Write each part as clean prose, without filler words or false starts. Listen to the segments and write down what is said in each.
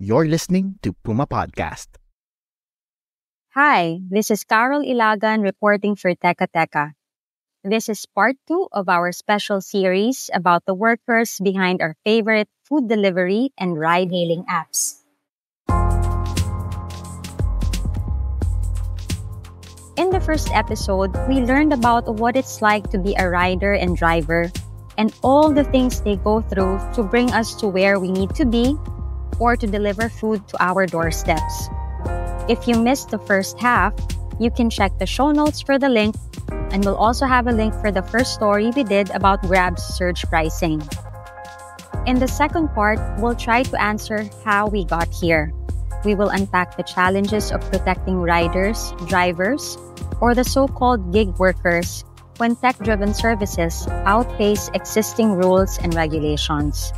You're listening to Puma Podcast. Hi, this is Carol Ilagan reporting for Teka Teka. This is part 2 of our special series about the workers behind our favorite food delivery and ride-hailing apps. In the first episode, we learned about what it's like to be a rider and driver and all the things they go through to bring us to where we need to be or to deliver food to our doorsteps. If you missed the first half, you can check the show notes for the link, and we'll also have a link for the first story we did about Grab's surge pricing. In the second part, we'll try to answer how we got here. We will unpack the challenges of protecting riders, drivers, or the so-called gig workers when tech-driven services outpace existing rules and regulations.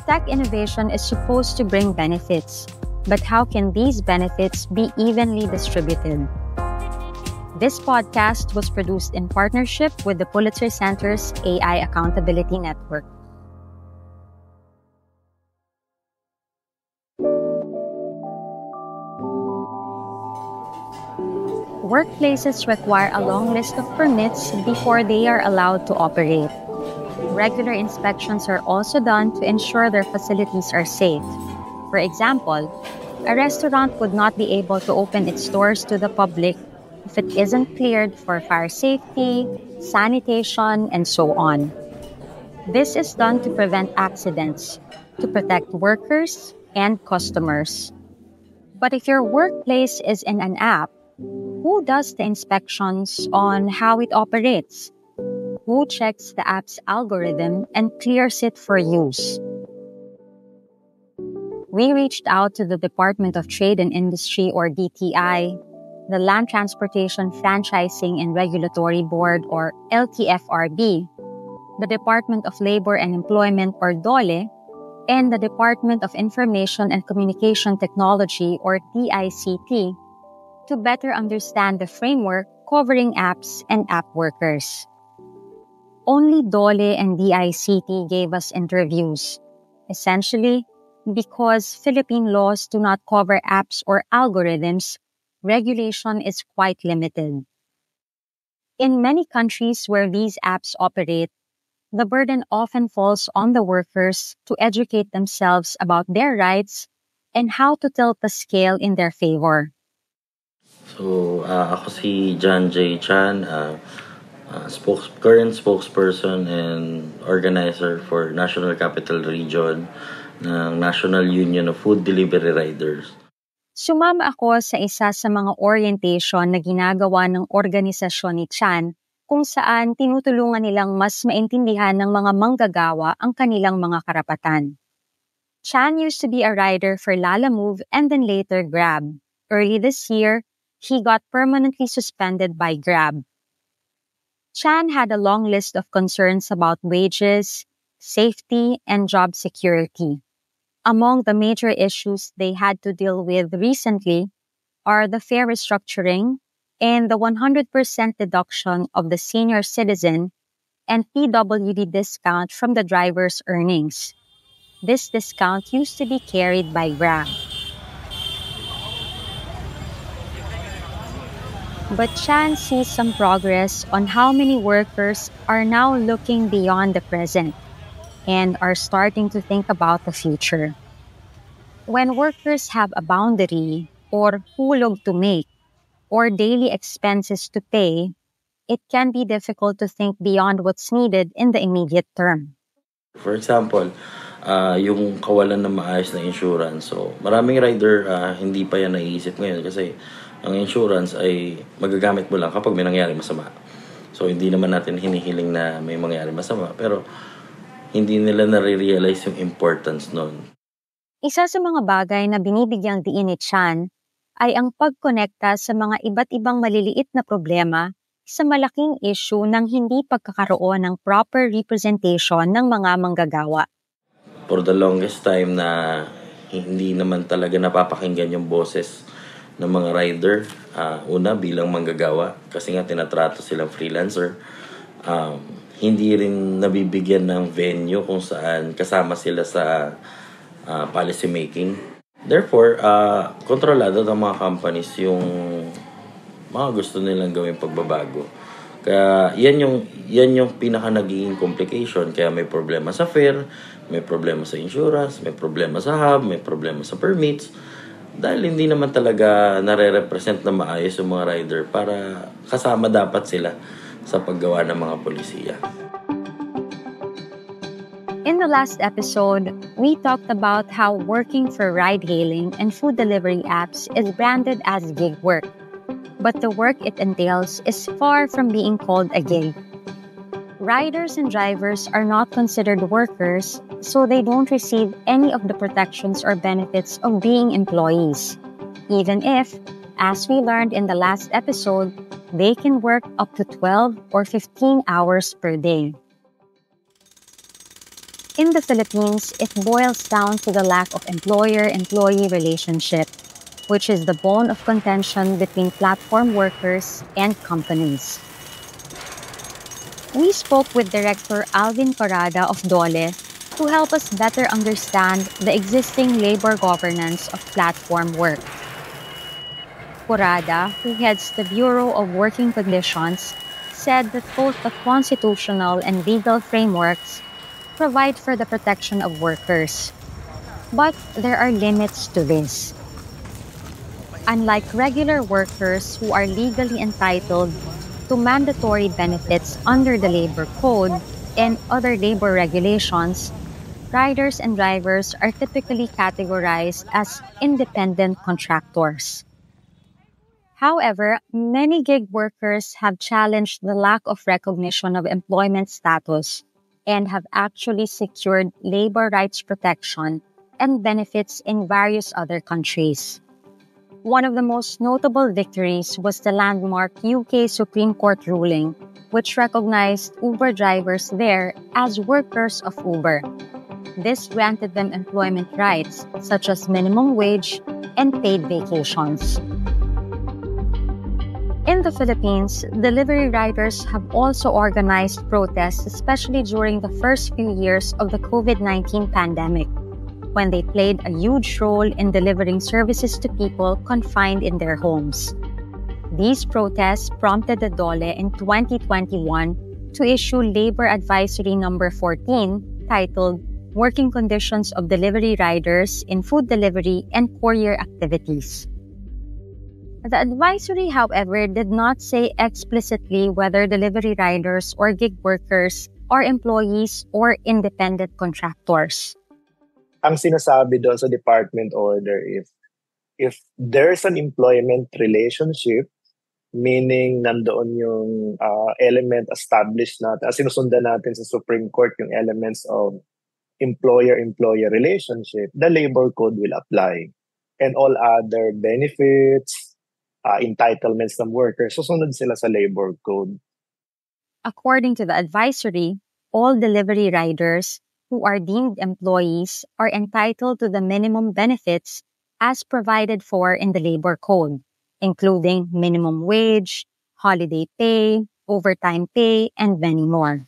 Tech innovation is supposed to bring benefits, but how can these benefits be evenly distributed? This podcast was produced in partnership with the Pulitzer Center's AI Accountability Network. Workplaces require a long list of permits before they are allowed to operate. Regular inspections are also done to ensure their facilities are safe. For example, a restaurant would not be able to open its doors to the public if it isn't cleared for fire safety, sanitation, and so on. This is done to prevent accidents, to protect workers and customers. But if your workplace is in an app, who does the inspections on how it operates? Who checks the app's algorithm and clears it for use? We reached out to the Department of Trade and Industry, or DTI, the Land Transportation Franchising and Regulatory Board, or LTFRB, the Department of Labor and Employment, or DOLE, and the Department of Information and Communication Technology, or DICT, to better understand the framework covering apps and app workers. Only DOLE and DICT gave us interviews, essentially because Philippine laws do not cover apps or algorithms. Regulation is quite limited. In many countries where these apps operate, the burden often falls on the workers to educate themselves about their rights and how to tilt the scale in their favor. So, ako si John J. Chan, current spokesperson and organizer for National Capital Region ng National Union of Food Delivery Riders. Sumama ako sa isa sa mga orientation na ginagawa ng organisasyon ni Chan kung saan tinutulungan nilang mas maintindihan ng mga manggagawa ang kanilang mga karapatan. Chan used to be a rider for Lalamove and then later Grab. Early this year, he got permanently suspended by Grab. Chan had a long list of concerns about wages, safety, and job security. Among the major issues they had to deal with recently are the fare restructuring and the 100% deduction of the senior citizen and PWD discount from the driver's earnings. This discount used to be carried by Grab. But Chan sees some progress on how many workers are now looking beyond the present and are starting to think about the future. When workers have a boundary or hulog to make or daily expenses to pay, it can be difficult to think beyond what's needed in the immediate term. For example, yung kawalan ng maayos na insurance. So, maraming rider hindi pa yan naiisip ngayon kasi ang insurance ay magagamit mo lang kapag may nangyari masama. So, hindi naman natin hinihiling na may mangyari masama. Pero, hindi nila nare-realize yung importance nun. Isa sa mga bagay na binibigyang diin ni Chan ay ang pagkonekta sa mga iba't ibang maliliit na problema sa malaking issue ng hindi pagkakaroon ng proper representation ng mga manggagawa. For the longest time na hindi naman talaga napapakinggan yung boses ng mga rider. Una, bilang manggagawa, kasi nga tinatrato silang freelancer. Hindi rin nabibigyan ng venue kung saan kasama sila sa policy making. Therefore, kontrolado ng mga companies yung mga gusto nilang gawing pagbabago. Kaya yan yung pinaka naging complication. Kaya may problema sa fare, may problema sa insurance, may problema sa hub, may problema sa permits. Dahil hindi naman talaga nare-represent na maayos yung mga rider para kasama dapat sila sa paggawa ng mga polisiya. In the last episode, we talked about how working for ride-hailing and food delivery apps is branded as gig work. But the work it entails is far from being called a gig. Riders and drivers are not considered workers, so they don't receive any of the protections or benefits of being employees. Even if, as we learned in the last episode, they can work up to 12 or 15 hours per day. In the Philippines, it boils down to the lack of employer-employee relationship, which is the bone of contention between platform workers and companies. We spoke with Director Alvin Corrada of DOLE to help us better understand the existing labor governance of platform work. Corrada, who heads the Bureau of Working Conditions, said that both the constitutional and legal frameworks provide for the protection of workers. But there are limits to this. Unlike regular workers who are legally entitled to mandatory benefits under the Labor Code and other labor regulations, riders and drivers are typically categorized as independent contractors. However, many gig workers have challenged the lack of recognition of employment status and have actually secured labor rights protection and benefits in various other countries. One of the most notable victories was the landmark UK Supreme Court ruling, which recognized Uber drivers there as workers of Uber. This granted them employment rights such as minimum wage and paid vacations. In the Philippines, delivery riders have also organized protests, especially during the first few years of the COVID-19 pandemic, when they played a huge role in delivering services to people confined in their homes. These protests prompted the DOLE in 2021 to issue Labor Advisory Number 14, titled Working Conditions of Delivery Riders in Food Delivery and Courier Activities. The advisory, however, did not say explicitly whether delivery riders or gig workers are employees or independent contractors. Ang sinasabi doon sa department order, if there's an employment relationship, meaning nandoon yung element established natin, sinusundan natin sa Supreme Court yung elements of employer-employer relationship, the labor code will apply. And all other benefits, entitlements ng workers, susunod sila sa labor code. According to the advisory, all delivery riders who are deemed employees are entitled to the minimum benefits as provided for in the labor code, including minimum wage, holiday pay, overtime pay, and many more.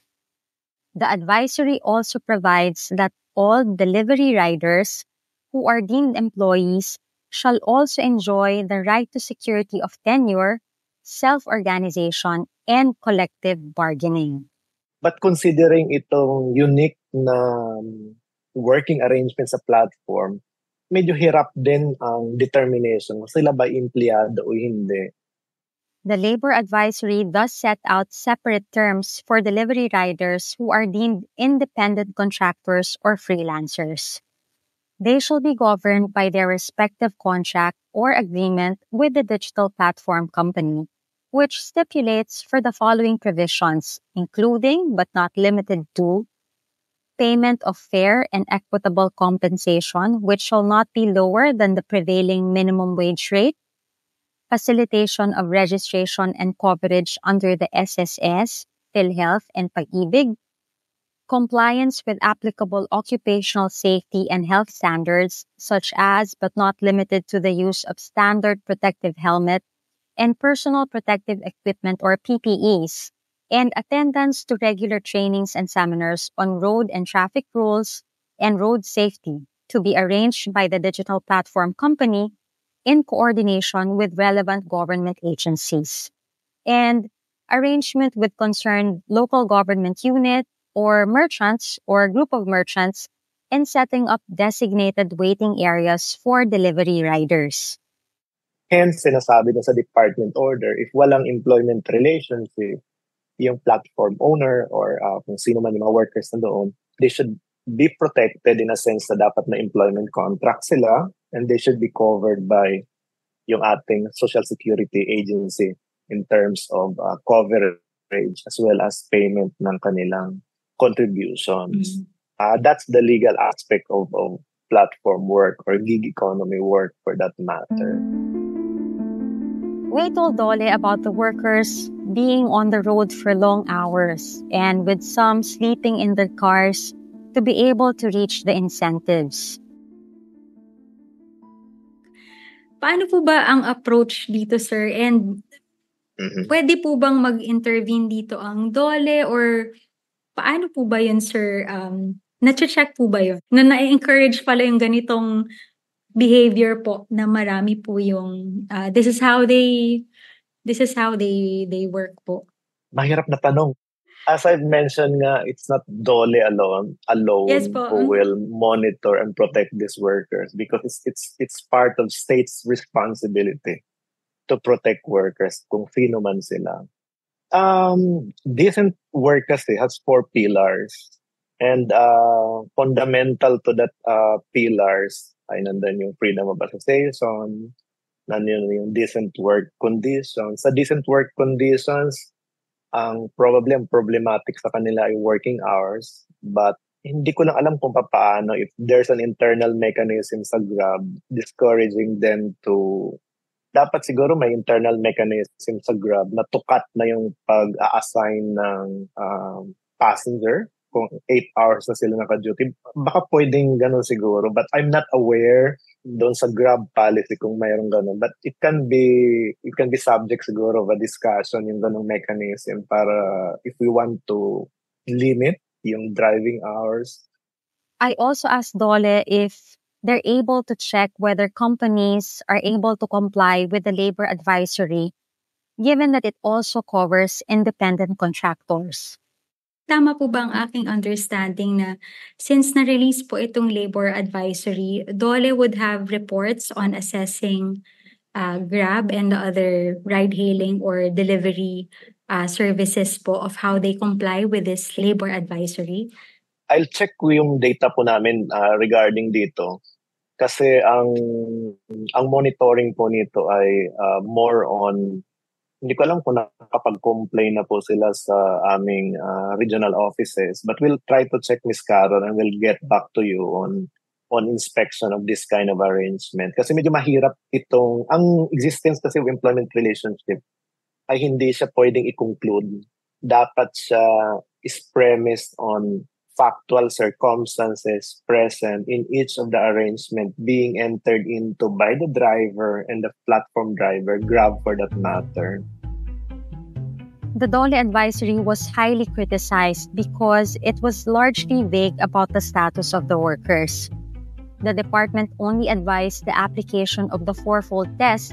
The advisory also provides that all delivery riders who are deemed employees shall also enjoy the right to security of tenure, self-organization, and collective bargaining. But considering itong unique na working arrangement sa platform, medyo hirap din ang determination kung sila ba empleyado o hindi. The labor advisory thus set out separate terms for delivery riders who are deemed independent contractors or freelancers. They shall be governed by their respective contract or agreement with the digital platform company, which stipulates for the following provisions, including but not limited to payment of fair and equitable compensation, which shall not be lower than the prevailing minimum wage rate, facilitation of registration and coverage under the SSS, PhilHealth, and Pag-ibig, compliance with applicable occupational safety and health standards, such as but not limited to the use of standard protective helmet and personal protective equipment or PPEs, and attendance to regular trainings and seminars on road and traffic rules and road safety to be arranged by the digital platform company in coordination with relevant government agencies. And arrangement with concerned local government unit or merchants or group of merchants in setting up designated waiting areas for delivery riders. Hence, sinasabi na sa department order, if walang employment relationship, yung platform owner or kung sino man yung mga workers na doon, they should be protected in a sense na dapat na employment contract sila and they should be covered by yung ating Social Security Agency in terms of coverage as well as payment ng kanilang contributions. That's the legal aspect of platform work or gig economy work for that matter. We told Dole about the workers being on the road for long hours and with some sleeping in their cars to be able to reach the incentives. Paano po ba ang approach dito, sir? And pwede po bang mag-intervene dito ang Dole or paano po ba yun, sir? Na-check po ba yun? Na-encourage pala yung ganitong behavior po na marami po yung this is how they work po. Mahirap na tanong. As I've mentioned nga, it's not Dole alone Yes po. who will monitor and protect these workers because it's part of state's responsibility to protect workers kung sino man sila. Decent work kasi has 4 pillars and fundamental to that pillars ay nandun yung freedom of association, nandun yung decent work conditions. Sa decent work conditions, probably ang problematic sa kanila ay working hours, but hindi ko lang alam kung paano if there's an internal mechanism sa Grab discouraging them to dapat siguro may internal mechanism sa Grab na tukat na yung pag-a-assign ng passenger kung 8 hours na sila naka-duty. Baka pwedeng ganun siguro, but I'm not aware doon sa Grab policy kung mayroong ganun. But it can be subject siguro of a discussion yung ganung mechanism para if we want to limit yung driving hours. I also asked Dole if they're able to check whether companies are able to comply with the labor advisory, given that it also covers independent contractors. Tama po ba ang aking understanding na since na-release po itong labor advisory, Dole would have reports on assessing Grab and the other ride-hailing or delivery services po of how they comply with this labor advisory? I'll check ko yung data po namin regarding dito. Kasi ang monitoring po nito ay more on, hindi ko alam kung nakapag-complain na po sila sa aming regional offices. But we'll try to check, Ms. Carol, and we'll get back to you on inspection of this kind of arrangement. Kasi medyo mahirap ang existence kasi of employment relationship ay hindi siya pwedeng i-conclude. Dapat siya is premised on factual circumstances present in each of the arrangement being entered into by the driver and the platform driver, Grab for that matter. The Dole advisory was highly criticized because it was largely vague about the status of the workers. The department only advised the application of the fourfold test,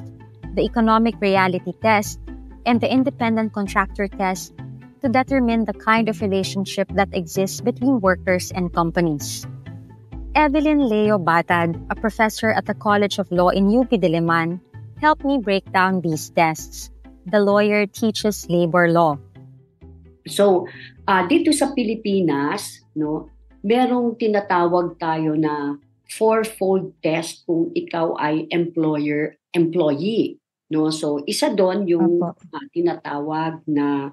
the economic reality test, and the independent contractor test to determine the kind of relationship that exists between workers and companies. Evelyn Leo Batad, a professor at the College of Law in UP Diliman, helped me break down these tests. The lawyer teaches labor law. So, dito sa Pilipinas, no, merong tinatawag tayo na fourfold test kung ikaw ay employer-employee. No? So, isa doon yung tinatawag na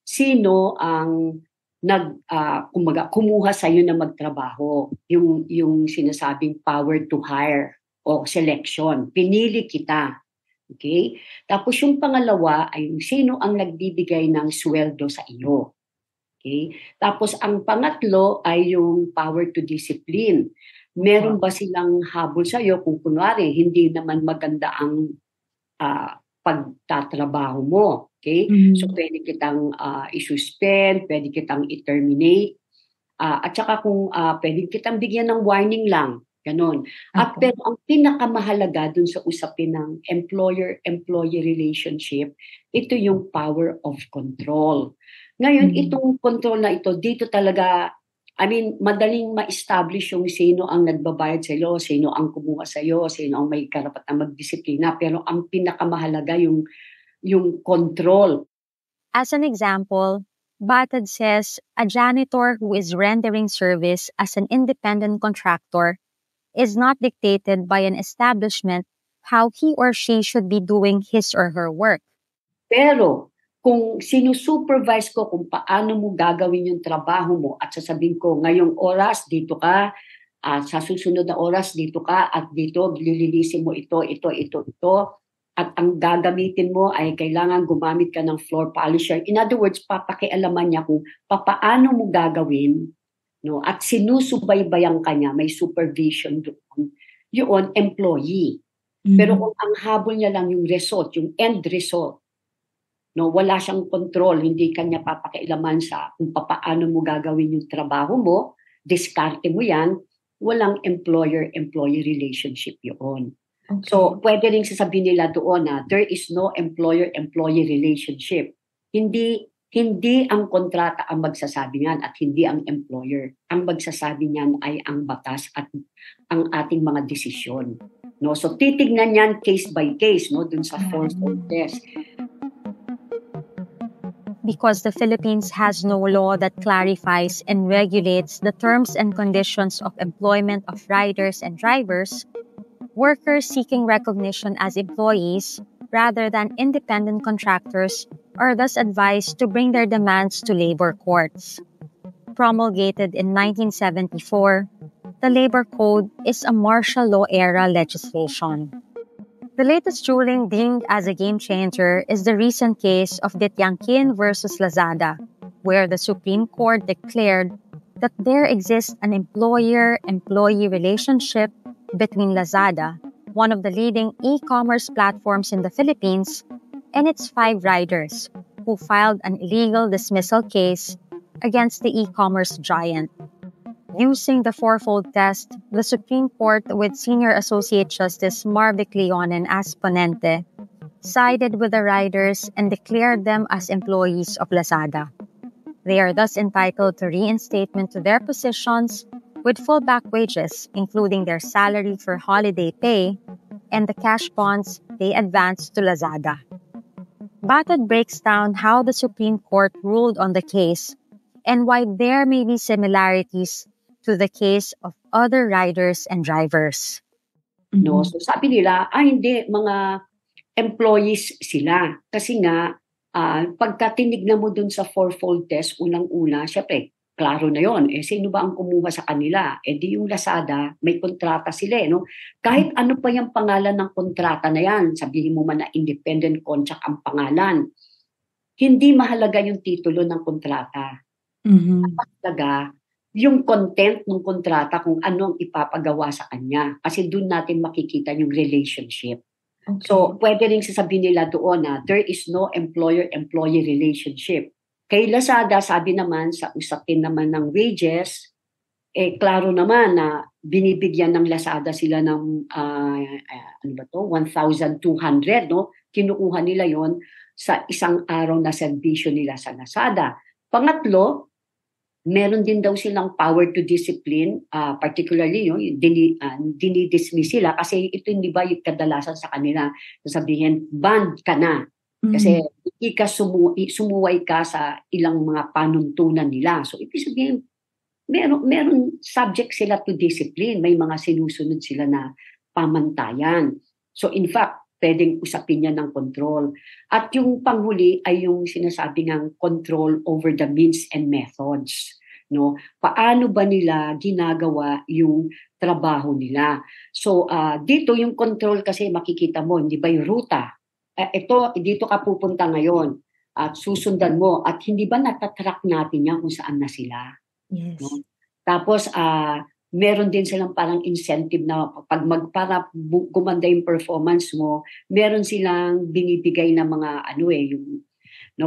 sino ang kumuha sa iyo na magtrabaho, yung sinasabing power to hire o selection, pinili kita. Okay? Tapos yung pangalawa ay sino ang nagbibigay ng sweldo sa iyo. Okay? Tapos ang pangatlo ay yung power to discipline. Meron ba silang habol sa iyo kung kunwari hindi naman maganda ang pagtatrabaho mo? Okay? Mm-hmm. So, pwede kitang i-suspend, pwede kitang i-terminate. At saka kung pwede kitang bigyan ng warning lang. Ganon. At Okay. pero ang pinakamahalaga dun sa usapin ng employer-employee relationship, ito yung power of control. Ngayon, itong control na ito, dito talaga, madaling ma-establish yung sino ang nagbabayad sa iyo, sino ang kumuha sa iyo, sino ang may karapatang magdisiplina. Pero ang pinakamahalaga yung control. As an example, Batad says a janitor who is rendering service as an independent contractor is not dictated by an establishment how he or she should be doing his or her work. Pero kung sinusupervise ko kung paano mo gagawin yung trabaho mo at sasabihin ko, ngayong oras dito ka, sa susunod na oras dito ka, at dito lilinisin mo ito, at ang gagamitin mo ay kailangan gumamit ka ng floor polisher. In other words, papakialaman niya kung paano mo gagawin, no? At sinusubaybayan ka niya, may supervision doon. Yun, employee. Pero kung ang habol niya lang yung result, yung end result, no, wala siyang control, hindi kanya papakialaman sa kung paano mo gagawin yung trabaho mo, diskarte mo yan, walang employer-employee relationship yun. Okay. So, pwede rin sasabihin nila doon na there is no employer-employee relationship. Hindi ang kontrata ang magsasabi niyan at hindi ang employer. Ang magsasabi niyan ay ang batas at ang ating mga desisyon. No? So, titignan niyan case by case, no, dun sa fourfold test. Because the Philippines has no law that clarifies and regulates the terms and conditions of employment of riders and drivers, workers seeking recognition as employees rather than independent contractors are thus advised to bring their demands to labor courts. Promulgated in 1974, the Labor Code is a martial law era legislation. The latest ruling deemed as a game changer is the recent case of Detiangkin versus Lazada, where the Supreme Court declared that there exists an employer-employee relationship between Lazada, one of the leading e-commerce platforms in the Philippines, and its 5 riders who filed an illegal dismissal case against the e-commerce giant. Using the fourfold test, the Supreme Court, with Senior Associate Justice Marvic Leonen as ponente, sided with the riders and declared them as employees of Lazada. They are thus entitled to reinstatement to their positions with full back wages, including their salary for holiday pay and the cash bonds they advanced to Lazada. Batad breaks down how the Supreme Court ruled on the case and why there may be similarities to the case of other riders and drivers. No, so sabi nila, hindi, mga employees sila. Kasi nga, pagka tinignan mo dun sa fourfold test, unang-una, syempre, klaro na yon. Sino ba ang kumuha sa kanila? Di yung Lazada, may kontrata sila, no? Kahit ano pa yung pangalan ng kontrata na yan, sabihin mo man na independent contract ang pangalan, hindi mahalaga yung titulo ng kontrata. Mahalaga yung content ng kontrata, kung ano ang ipapagawa sa kanya. Kasi doon natin makikita yung relationship. Okay. So, pwede rin sasabihin nila doon na there is no employer-employee relationship. Kay Lazada, sabi naman, sa usapin naman ng wages, klaro naman na binibigyan ng Lazada sila ng 1,200, no? Kinukuha nila yon sa isang araw na serbisyo nila sa Lazada. Pangatlo, meron din daw silang power to discipline, particularly dinidismiss sila kasi ito hindi ba yung kadalasan sa kanila, sasabihin, banned ka na. Kasi hindi ka sumuway ka sa ilang mga panuntunan nila. So ibig sabihin, meron subject sila to discipline, may mga sinusunod sila na pamantayan. So in fact, pwedeng usapin niya ng control. At yung panghuli ay yung sinasabi ng control over the means and methods. No? Paano ba nila ginagawa yung trabaho nila? So dito yung control kasi makikita mo, hindi ba yung ruta? Dito ka pupunta ngayon at susundan mo at hindi ba natatrack natin yan kung saan na sila? Yes. No? Tapos meron din silang parang incentive na para gumanda yung performance mo, meron silang binibigay na mga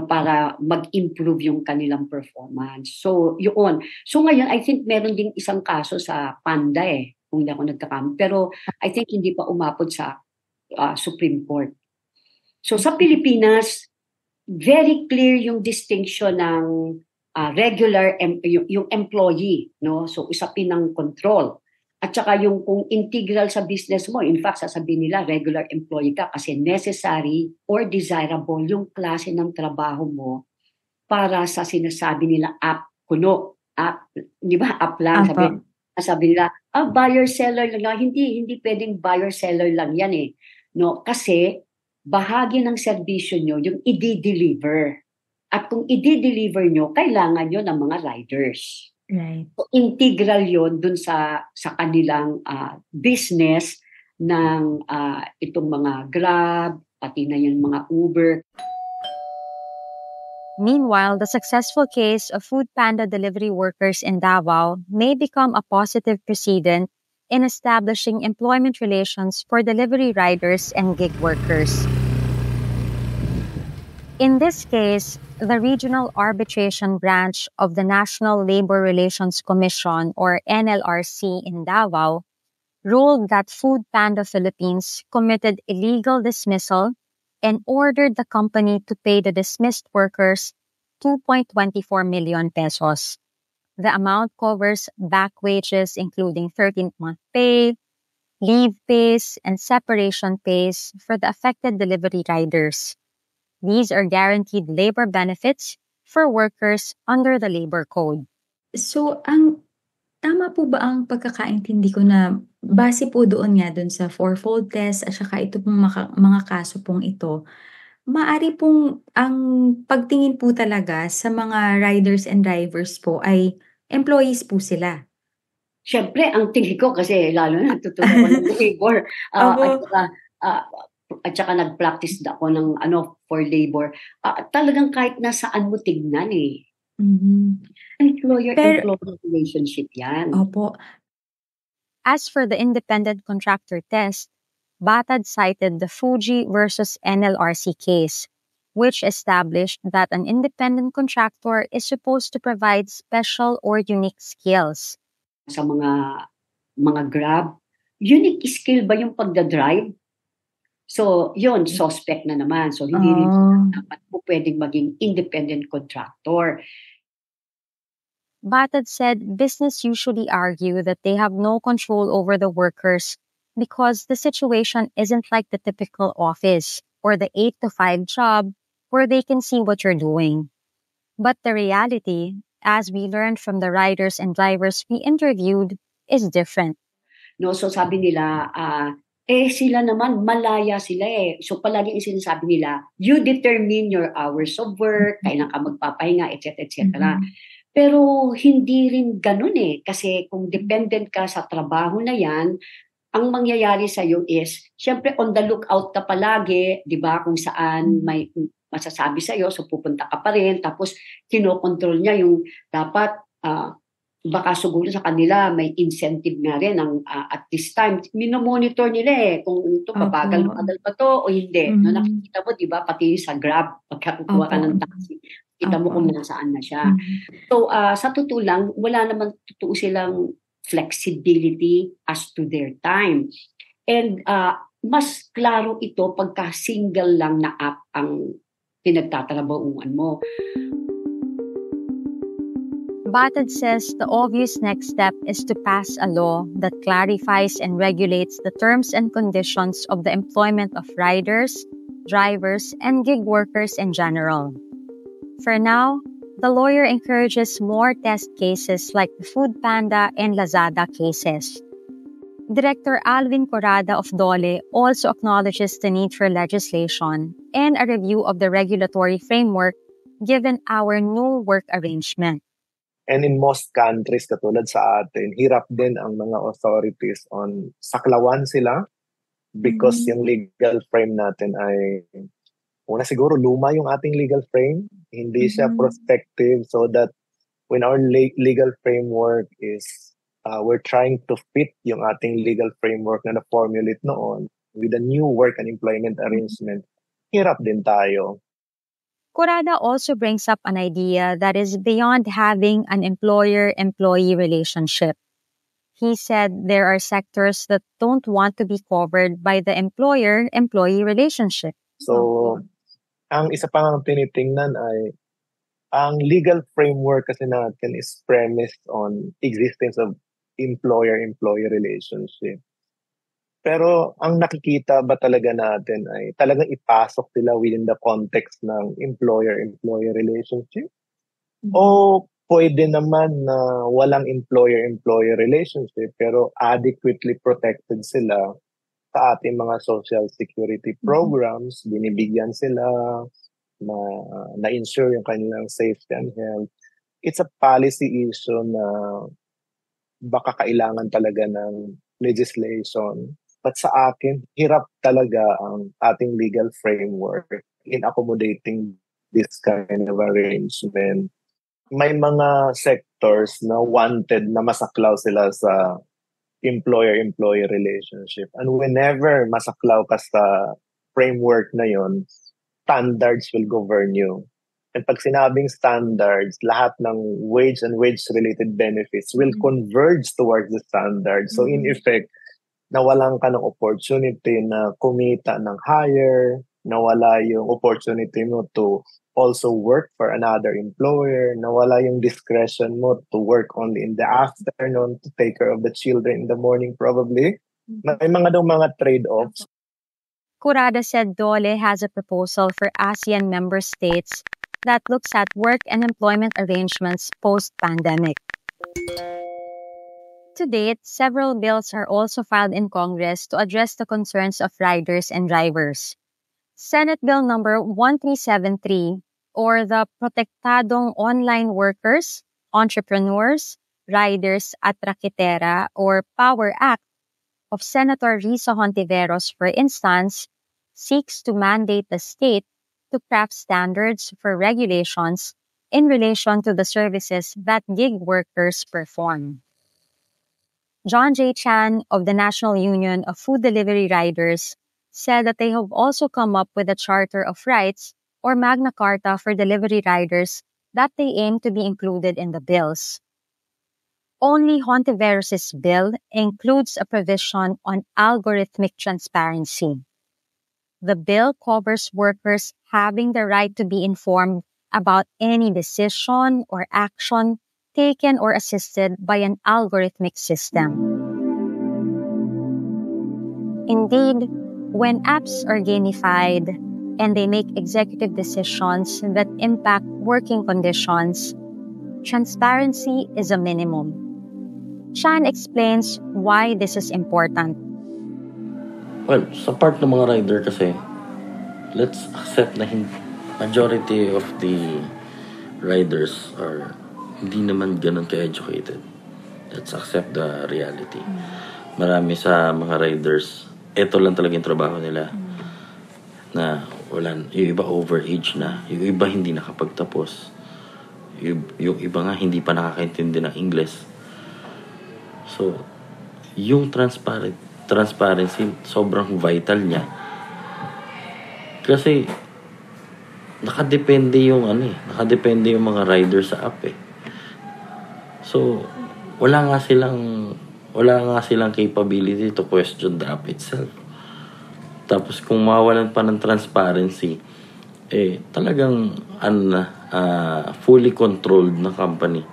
para mag-improve yung kanilang performance. So, yun. So ngayon, I think meron din isang kaso sa Panda kung hindi ako nagkakamali. Pero I think hindi pa umabot sa Supreme Court. So sa Pilipinas, very clear yung distinction ng regular, yung employee, no? So usapin ng control. At saka yung kung integral sa business mo, in fact, sasabihin nila regular employee ka kasi necessary or desirable yung klase ng trabaho mo para sa sinasabi nila app, di ba? App lang. Sabi nila, buyer-seller lang. Hindi pwedeng buyer-seller lang yan eh. No? Kasi bahagi ng serbisyo nyo yung i-deliver. At kung i-deliver nyo, kailangan nyo ng mga riders. Right. So, integral yon dun sa kanilang business ng itong mga Grab, pati na yung mga Uber. Meanwhile, the successful case of Foodpanda delivery workers in Davao may become a positive precedent in establishing employment relations for delivery riders and gig workers. In this case, the Regional Arbitration Branch of the National Labor Relations Commission, or NLRC, in Davao, ruled that Foodpanda Philippines committed illegal dismissal and ordered the company to pay the dismissed workers 2.24 million pesos. The amount covers back wages including 13th-month pay, leave pays, and separation pays for the affected delivery riders. These are guaranteed labor benefits for workers under the Labor Code. So, tama po ba ang pagkakaintindi ko na base po doon sa fourfold test at saka ito pong mga kaso pong ito, maaari pong ang pagtingin po talaga sa mga riders and drivers po ay employees po sila? Siyempre, ang tingin ko kasi lalo na natutunan ko ng labor. At saka nag-practice ako ng for labor. Talagang kahit nasaan mo tignan eh. Mm-hmm. Employer-employee relationship yan. Opo. As for the independent contractor test, Batad cited the Fuji versus NLRC case, which established that an independent contractor is supposed to provide special or unique skills. Sa mga Grab, unique skill ba yung pagdadrive? So, yun, suspect na naman. So, hindi rin dapat po pwedeng maging independent contractor. Batad said business usually argue that they have no control over the workers because the situation isn't like the typical office or the 8 to 5 job where they can see what you're doing. But the reality, as we learned from the riders and drivers we interviewed, is different. No, so sabi nila, sila naman, malaya sila eh. So palagi yung sinasabi nila, you determine your hours of work, kailan ka magpapahinga, etc. etc. Pero hindi rin ganun eh. Kasi kung dependent ka sa trabaho na yan, ang mangyayari sa'yo is, syempre on the lookout ka palagi, di ba, kung saan may masasabi sa'yo, so pupunta ka pa rin, tapos kinokontrol niya yung dapat, baka siguro sa kanila may incentive nga rin at this time, minomonitor nila eh, kung ito, pabagal pa to o hindi. No, nakikita mo, di ba, pati sa Grab, pagkakukuha ka ng taxi, kita mo kung nasaan na siya. So, sa totoo lang, wala naman totoo silang flexibility as to their time. And mas klaro ito pagka single lang na app ang pinagtatrabahuan mo. Batad says the obvious next step is to pass a law that clarifies and regulates the terms and conditions of the employment of riders, drivers, and gig workers in general. For now, the lawyer encourages more test cases like the Foodpanda and Lazada cases. Director Alvin Corrada of DOLE also acknowledges the need for legislation and a review of the regulatory framework given our new work arrangement. And in most countries, katulad sa atin, hirap din ang mga authorities on saklawan sila because yung legal frame natin ay una siguro luma yung ating legal frame, hindi siya prospective, so that when our legal framework is we're trying to fit yung ating legal framework na na-formulate noon with a new work and employment arrangement, hirap din tayo. Corrada also brings up an idea that is beyond having an employer-employee relationship. he said there are sectors that don't want to be covered by the employer-employee relationship. So, ang isa pang tinitingnan ay ang legal framework kasi natin is premised on existence of employer-employee relationship. Pero ang nakikita ba talaga natin ay talagang ipasok sila within the context ng employer-employee relationship? O pwede naman na walang employer-employee relationship pero adequately protected sila sa ating mga social security programs, binibigyan sila, na-insure yung kanilang safety and health. It's a policy issue na baka kailangan talaga ng legislation. But sa akin, hirap talaga ang ating legal framework in accommodating this kind of arrangement. May mga sectors na wanted na masaklaw sila sa employer-employee relationship. And whenever masaklaw ka sa framework na yon, standards will govern you. And pag sinabing standards, lahat ng wage and wage-related benefits will converge towards the standards. So in effect, nawalan ka ng opportunity na kumita ng higher, nawala yung opportunity mo to also work for another employer, nawala yung discretion mo to work only in the afternoon to take care of the children in the morning probably. May mga trade-offs. Curada said DOLE has a proposal for ASEAN member states that looks at work and employment arrangements post-pandemic. To date, several bills are also filed in Congress to address the concerns of riders and drivers. Senate Bill number 1373, or the Protektadong Online Workers, Entrepreneurs, Riders at Raketera, or POWER Act of Senator Risa Hontiveros, for instance, seeks to mandate the state to craft standards for regulations in relation to the services that gig workers perform. John J. Chan of the National Union of Food Delivery Riders said that they have also come up with a Charter of Rights or Magna Carta for delivery riders that they aim to be included in the bills. Only Hontiveros' bill includes a provision on algorithmic transparency. The bill covers workers having the right to be informed about any decision or action taken or assisted by an algorithmic system. Indeed, when apps are gamified and they make executive decisions that impact working conditions, transparency is a minimum. Chan explains why this is important. Well, sa part ng mga rider kasi, let's accept na majority of the riders are hindi naman ganun ka-educated. Let's accept the reality. Marami sa mga riders, ito lang talaga yung trabaho nila. Na yung iba overage na, yung iba hindi nakapagtapos, yung iba nga hindi pa nakakaintindi ng English. So, yung transparency, sobrang vital niya. Kasi, nakadepende yung mga rider sa app eh. So, wala nga silang capability to question the app itself. Tapos kung mawalan pa ng transparency, talagang fully controlled na company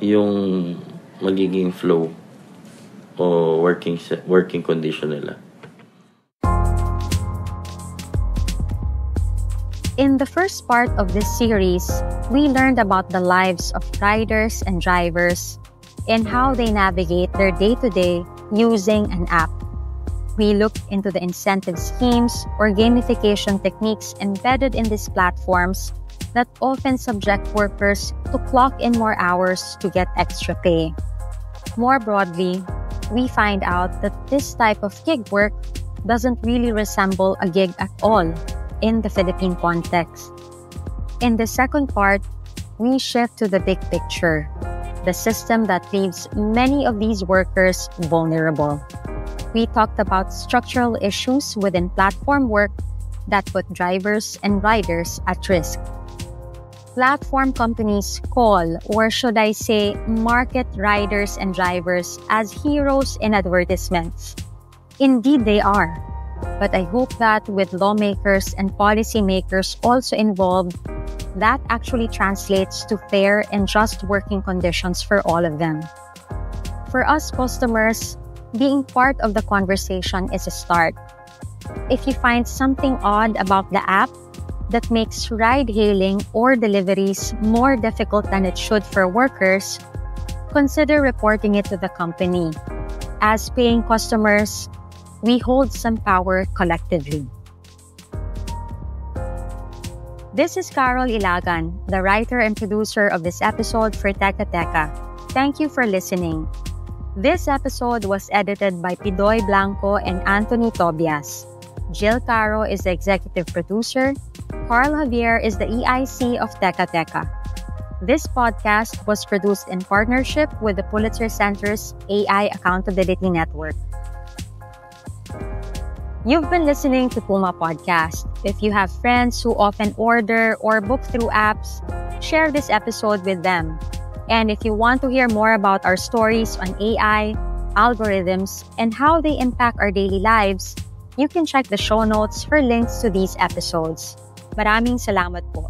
yung magiging flow o working condition nila. In the first part of this series, we learned about the lives of riders and drivers and how they navigate their day-to-day using an app. We looked into the incentive schemes or gamification techniques embedded in these platforms that often subject workers to clock in more hours to get extra pay. More broadly, we find out that this type of gig work doesn't really resemble a gig at all in the Philippine context. In the second part, we shift to the big picture, the system that leaves many of these workers vulnerable. We talked about structural issues within platform work that put drivers and riders at risk. platform companies call, or should I say, market riders and drivers as heroes in advertisements. Indeed, they are. But I hope that with lawmakers and policymakers also involved, that actually translates to fair and just working conditions for all of them. For us customers, being part of the conversation is a start. If you find something odd about the app that makes ride-hailing or deliveries more difficult than it should for workers, consider reporting it to the company. As paying customers, we hold some power collectively. This is Carol Ilagan, the writer and producer of this episode for Teka Teka. Thank you for listening. This episode was edited by Pidoy Blanco and Anthony Tobias. Jill Caro is the executive producer. Carl Javier is the EIC of Teka Teka. This podcast was produced in partnership with the Pulitzer Center's AI Accountability Network. You've been listening to Puma Podcast. If you have friends who often order or book through apps, share this episode with them. And if you want to hear more about our stories on AI, algorithms, and how they impact our daily lives, you can check the show notes for links to these episodes. Maraming salamat po.